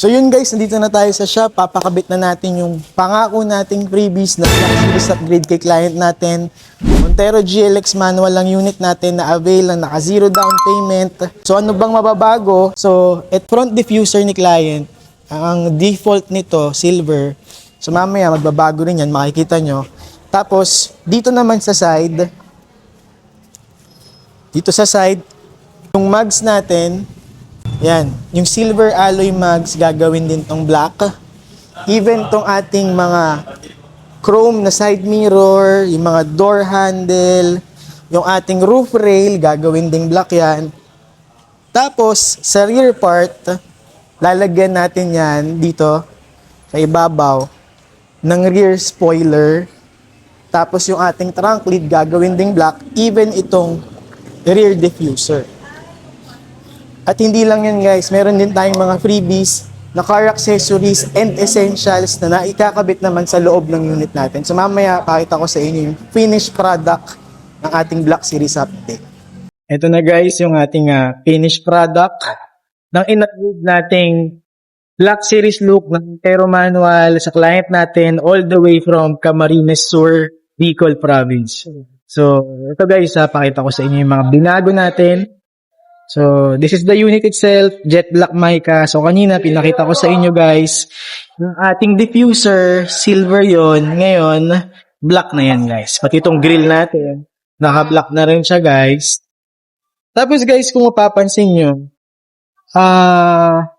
So yun guys, nandito na tayo sa shop. Papakabit na natin yung pangako nating freebies na series upgrade kay client natin. Montero GLX manual lang unit natin na avail lang naka zero down payment. So ano bang mababago? So at front diffuser ni client, ang default nito silver. So mamaya magbabago rin yan, makikita nyo. Tapos dito naman sa side, yung mugs natin, yan, yung silver alloy mugs gagawin din tong black. Even tong ating mga chrome na side mirror, yung mga door handle, yung ating roof rail gagawin ding black yan. Tapos sa rear part, lalagyan natin yan dito sa ibabaw ng rear spoiler. Tapos yung ating trunk lid gagawin ding black, even itong rear diffuser. At hindi lang yan guys, meron din tayong mga freebies na car accessories and essentials na naikakabit naman sa loob ng unit natin. So mamaya pakita ko sa inyo yung finished product ng ating Black Series update. Ito na guys yung ating finished product ng in-upgrade nating Black Series look ng Montero manual sa client natin all the way from Camarines Sur, Bicol Province. So ito guys, pakita ko sa inyo yung mga binago natin. So, this is the unit itself, jet black mica. So, kanina, pinakita ko sa inyo guys, yung ating diffuser, silver yon. Ngayon, black na yan guys. Pati itong grill natin, naka-black na rin siya guys. Tapos guys, kung mapapansin nyo,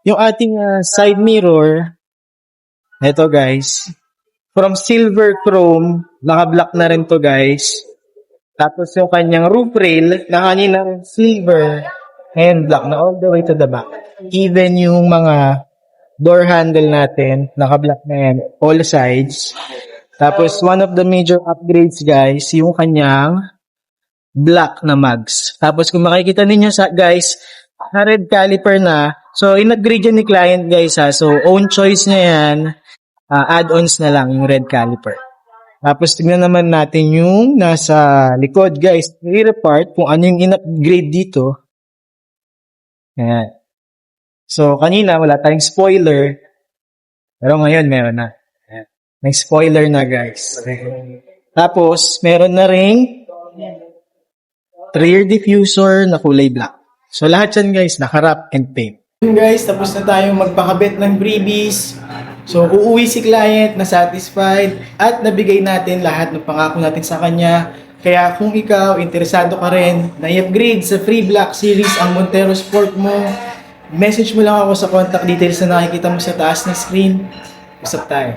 yung ating side mirror, ito guys, from silver chrome, naka-black na rin to guys. Tapos yung kanyang roof rail, na kanina rin silver, and black na all the way to the back. Even yung mga door handle natin, naka-black na yan, all sides. Tapos, one of the major upgrades, guys, yung kanyang black na mugs. Tapos, kung makikita ninyo, guys, na red caliper na. So, in-upgrade yan ni client, guys, ha. So, own choice niya yan. Add-ons na lang yung red caliper. Tapos, tignan naman natin yung nasa likod, guys. Rear part, kung ano yung in-upgrade dito. Ayan. So, kanina wala tayong spoiler. Pero ngayon, meron na. Ayan. May spoiler na, guys. Tapos, meron na ring rear diffuser na kulay black. So, lahat yan, guys, naka-wrap and paint. Guys, tapos na tayong magpakabit ng freebies. So, uuwi si client na satisfied at nabigay natin lahat ng pangako natin sa kanya. Kaya kung ikaw, interesado ka rin na i-upgrade sa free Black Series ang Montero Sport mo, message mo lang ako sa contact details na nakikita mo sa taas ng screen. Usap tayo.